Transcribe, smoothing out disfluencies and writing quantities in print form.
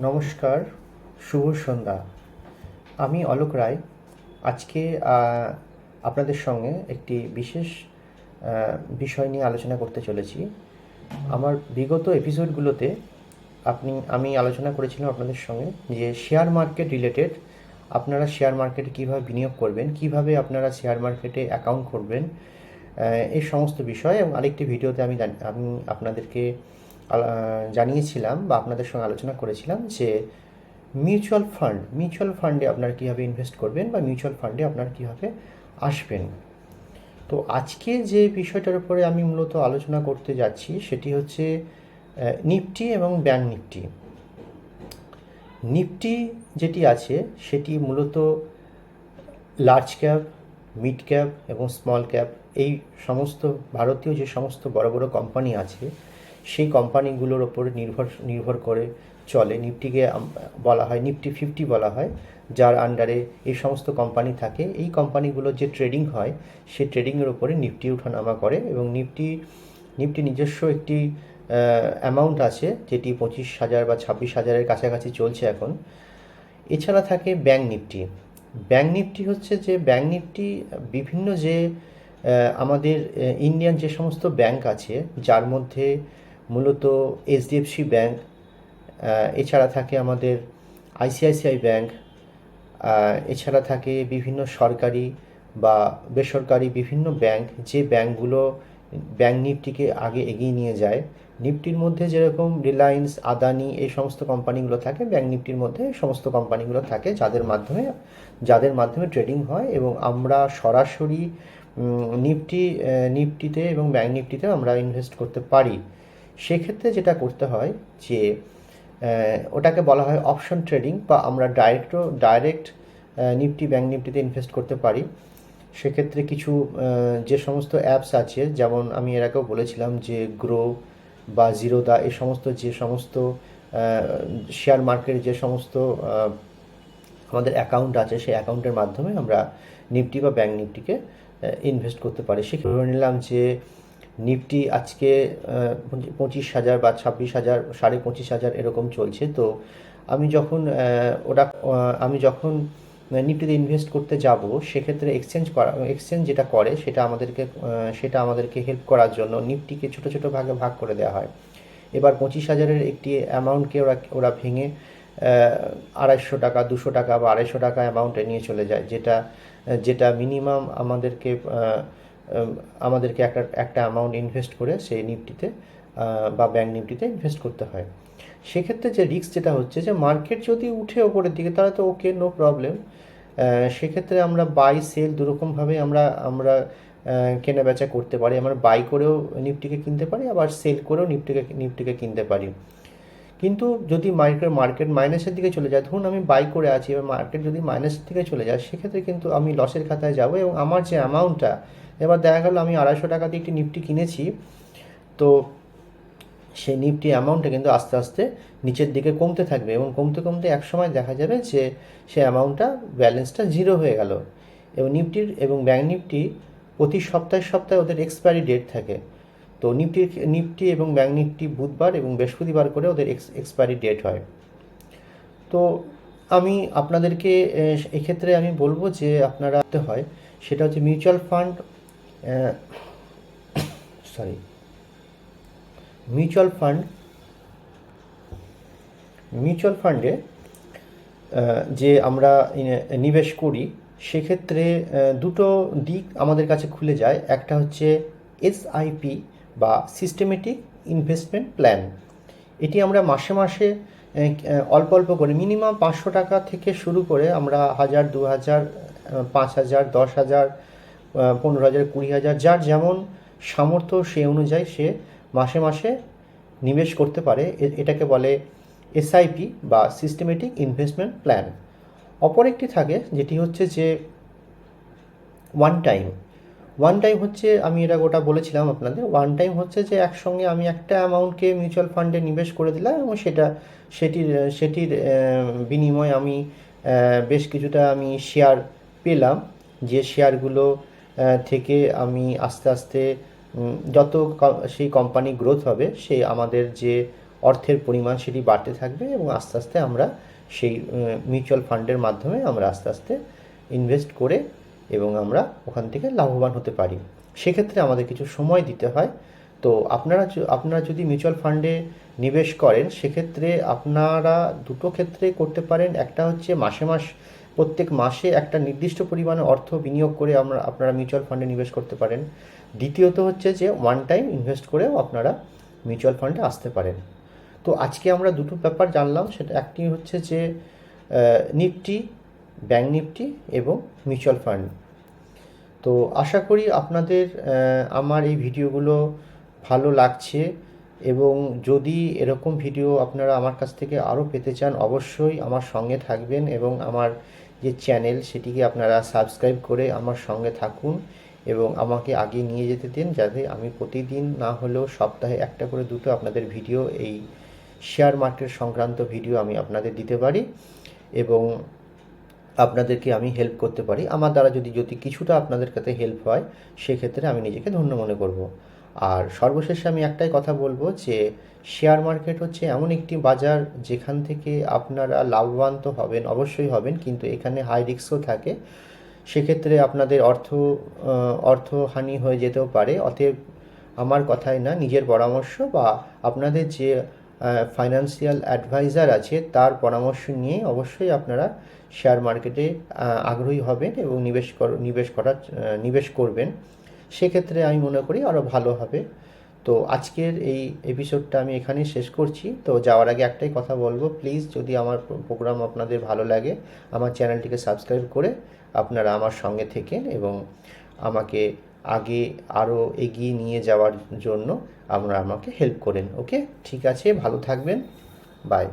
নমস্কার, শুভ সন্ধ্যা। আমি অলোক রায়। আজকে আপনাদের সঙ্গে একটি বিশেষ বিষয় নিয়ে আলোচনা করতে চলেছি। আমার বিগত এপিসোডগুলোতে আমি আলোচনা করেছিলাম আপনাদের সঙ্গে যে শেয়ার মার্কেট রিলেটেড, আপনারা শেয়ার মার্কেটে কীভাবে বিনিয়োগ করবেন, কীভাবে আপনারা শেয়ার মার্কেটে অ্যাকাউন্ট করবেন, এই সমস্ত বিষয়। এবং আরেকটি ভিডিওতে আমি আপনাদেরকে জানিয়েছিলাম বা আপনাদের সঙ্গে আলোচনা করেছিলাম যে মিউচুয়াল ফান্ডে আপনারা কীভাবে ইনভেস্ট করবেন বা মিউচুয়াল ফান্ডে আপনারা কীভাবে আসবেন। তো আজকে যে বিষয়টার উপরে আমি মূলত আলোচনা করতে যাচ্ছি সেটি হচ্ছে নিফটি এবং ব্যাংক নিফটি। নিফটি যেটি আছে সেটি মূলত লার্জ ক্যাপ, মিড ক্যাপ এবং স্মল ক্যাপ, এই সমস্ত ভারতীয় যে সমস্ত বড় বড় কোম্পানি আছে সেই কোম্পানিগুলোর ওপর নির্ভর করে চলে। নিফটিকে বলা হয় নিফটি 50 বলা হয়, যার আন্ডারে এই সমস্ত কোম্পানি থাকে। এই কোম্পানিগুলোর যে ট্রেডিং হয় সেই ট্রেডিংয়ের ওপরে নিফটি ওঠানামা করে এবং নিফটি নিজস্ব একটি অ্যামাউন্ট আছে যেটি 25,000 বা 26,000-এর কাছাকাছি চলছে এখন। এছাড়া থাকে ব্যাংক নিফটি। ব্যাংক নিফটি হচ্ছে যে ব্যাংক নিফটি বিভিন্ন যে আমাদের ইন্ডিয়ান যে সমস্ত ব্যাংক আছে, যার মধ্যে মূলত এইচডিএফসি ব্যাংক, এছাড়া থাকে আমাদের আইসিআইসিআই ব্যাংক, এছাড়া থাকে বিভিন্ন সরকারি বা বেসরকারি বিভিন্ন ব্যাংক, যে ব্যাংকগুলো ব্যাংক নিফটিকে আগে এগিয়ে নিয়ে যায়। নিফটির মধ্যে যেরকম রিলায়েন্স, আদানি, এই সমস্ত কোম্পানিগুলো থাকে, ব্যাংক নিফটির মধ্যে এই সমস্ত কোম্পানিগুলো থাকে যাদের মাধ্যমে ট্রেডিং হয় এবং আমরা সরাসরি নিফটিতে এবং ব্যাংক নিফটিতে আমরা ইনভেস্ট করতে পারি। সেক্ষেত্রে যেটা করতে হয় যে ওটাকে বলা হয় অপশন ট্রেডিং, বা আমরা ডাইরেক্ট নিফটি ব্যাংক নিফটিতে ইনভেস্ট করতে পারি। সেক্ষেত্রে কিছু যে সমস্ত অ্যাপস আছে, যেমন আমি এর আগেও বলেছিলাম যে গ্রো বা জিরোদা, এই সমস্ত যে সমস্ত শেয়ার মার্কেট যে সমস্ত আমাদের অ্যাকাউন্ট আছে, সেই অ্যাকাউন্টের মাধ্যমে আমরা নিফটি বা ব্যাংক নিফটিকে ইনভেস্ট করতে পারি। সেক্ষেত্রে ধরে নিলাম যে নিফটি আজকে 25,000 বা 26,000, 25,500 এরকম চলছে। তো আমি যখন নিফটিতে ইনভেস্ট করতে যাব, সেক্ষেত্রে এক্সচেঞ্জ যেটা করে সেটা আমাদেরকে হেল্প করার জন্য নিফটিকে ছোটো ছোটো ভাগে ভাগ করে দেওয়া হয়। এবার 25,000-এর একটি অ্যামাউন্টকে ওরা ভেঙে 250 টাকা, 200 টাকা বা 250 টাকা অ্যামাউন্টে নিয়ে চলে যায়, যেটা মিনিমাম আমাদেরকে একটা অ্যামাউন্ট ইনভেস্ট করে সেই নিফটিতে বা ব্যাংক নিফটিতে ইনভেস্ট করতে হয়। সেক্ষেত্রে যে রিস্ক যেটা হচ্ছে যে মার্কেট যদি উঠে ওপরের দিকে তাহলে তো ওকে, নো প্রবলেম। সেক্ষেত্রে আমরা বাই সেল দুরকমভাবে আমরা কেনা বেচা করতে পারি। আমরা বাই করেও নিফটিকে কিনতে পারি, আবার সেল করেও নিফটিকে কিনতে পারি। কিন্তু যদি মার্কেট মাইনাসের দিকে চলে যায়, ধরুন আমি বাই করে আছি, এবার মার্কেট যদি মাইনাসের দিকে চলে যায়, সেক্ষেত্রে কিন্তু আমি লসের খাতায় যাব এবং আমার যে অ্যামাউন্টটা, এবার দেখা গেল আমি 250 টাকা দিয়ে একটি নিফটি কিনেছি, তো সেই নিফটি অ্যামাউন্টটা কিন্তু আস্তে আস্তে নিচের দিকে কমতে থাকবে এবং কমতে কমতে একসময় দেখা যাবে যে সেই অ্যামাউন্টটা, ব্যালেন্সটা জিরো হয়ে গেল। এবং ব্যাংক নিফটি প্রতি সপ্তাহে ওদের এক্সপায়ারি ডেট থাকে। তো নিফটি এবং ব্যাংক নিফটি বুধবার এবং বৃহস্পতিবার করে ওদের এক্সপায়ারি ডেট হয়। তো আমি আপনাদেরকে এক্ষেত্রে আমি বলবো যে আপনারা হয় সেটা হচ্ছে মিউচুয়াল ফান্ডে যে আমরা নিবেশ করি, সেক্ষেত্রে দুটো দিক আমাদের কাছে খুলে যায়। একটা হচ্ছে এসআইপি বা সিস্টেমেটিক ইনভেস্টমেন্ট প্ল্যান। এটি আমরা মাসে মাসে অল্প অল্প করে মিনিমাম 500 টাকা থেকে শুরু করে আমরা 1,000, 2,000, 5,000, 10,000, 15,000, 20,000, যার যেমন সামর্থ্য সেই অনুযায়ী সে মাসে মাসে নিবেশ করতে পারে। এটাকে বলে এসআইপি বা সিস্টেমেটিক ইনভেস্টমেন্ট প্ল্যান। অপর একটি থাকে যেটি হচ্ছে যে ওয়ান টাইম হচ্ছে, আমি এটা গোটা বলেছিলাম আপনাদের। ওয়ান টাইম হচ্ছে যে একসঙ্গে আমি একটা অ্যামাউন্টকে মিউচুয়াল ফান্ডে নিবেশ করে দিলাম এবং সেটির বিনিময়ে আমি বেশ কিছুটা আমি শেয়ার পেলাম, যে শেয়ারগুলো থেকে আমি আস্তে আস্তে যত সেই কোম্পানি গ্রোথ হবে, সেই আমাদের যে অর্থের পরিমাণ সেটি বাড়তে থাকবে এবং আস্তে আস্তে আমরা সেই মিউচুয়াল ফান্ডের মাধ্যমে আমরা আস্তে আস্তে ইনভেস্ট করে এবং আমরা ওখান থেকে লাভবান হতে পারি। সেক্ষেত্রে আমাদের কিছু সময় দিতে হয়। তো আপনারা যদি মিউচুয়াল ফান্ডে নিবেশ করেন সেক্ষেত্রে আপনারা দুটো ক্ষেত্রে করতে পারেন। একটা হচ্ছে প্রত্যেক মাসে একটা নির্দিষ্ট পরিমাণে অর্থ বিনিয়োগ করে আপনারা মিউচুয়াল ফান্ডে নিবেশ করতে পারেন। দ্বিতীয়ত হচ্ছে যে ওয়ান টাইম ইনভেস্ট করেও আপনারা মিউচুয়াল ফান্ডে আসতে পারেন। তো আজকে আমরা দুটো ব্যাপার জানলাম, সেটা একটি হচ্ছে যে নিফটি, ব্যাঙ্ক নিফটি এবং মিউচুয়াল ফান্ড। তো আশা করি আপনাদের আমার এই ভিডিওগুলো ভালো লাগছে, এবং যদি এরকম ভিডিও আপনারা আমার কাছ থেকে আরও পেতে চান অবশ্যই আমার সঙ্গে থাকবেন এবং আমার যে চ্যানেল সেটিকে আপনারা সাবস্ক্রাইব করে আমার সঙ্গে থাকুন এবং আমাকে আগে নিয়ে যেতে দিন, যাতে আমি প্রতিদিন না হলেও সপ্তাহে একটা করে দুটো আপনাদের ভিডিও, এই শেয়ার মার্কেট সংক্রান্ত ভিডিও আমি আপনাদের দিতে পারি এবং আপনাদেরকে আমি হেল্প করতে পারি। আমার দ্বারা যদি কিছুটা আপনাদের কাছে হেল্প হয় সেক্ষেত্রে আমি নিজেকে ধন্য মনে করব। আর সর্বশেষে আমি একটাই কথা বলবো যে শেয়ার মার্কেট হচ্ছে এমন একটি বাজার যেখান থেকে আপনারা লাভবান তো হবেন, অবশ্যই হবেন, কিন্তু এখানে হাই রিস্কও থাকে। সেক্ষেত্রে আপনাদের অর্থহানি হয়ে যেতেও পারে। অতএব আমার কথাই না, নিজের পরামর্শ বা আপনাদের যে ফাইন্যান্সিয়াল অ্যাডভাইজার আছে তার পরামর্শ নিয়ে অবশ্যই আপনারা শেয়ার মার্কেটে আগ্রহী হবেন এবং নিবেশ করবেন। সেক্ষেত্রে আমি মনে করি আরও ভালো হবে। তো আজকের এই এপিসোডটা আমি এখানেই শেষ করছি। তো যাওয়ার আগে একটাই কথা বলবো, প্লিজ যদি আমার প্রোগ্রাম আপনাদের ভালো লাগে আমার চ্যানেলটিকে সাবস্ক্রাইব করে আপনারা আমার সঙ্গে থেকেন এবং আমাকে আগে আরও এগিয়ে নিয়ে যাওয়ার জন্য আমাকে হেল্প করেন। ওকে, ঠিক আছে, ভালো থাকবেন, বাই।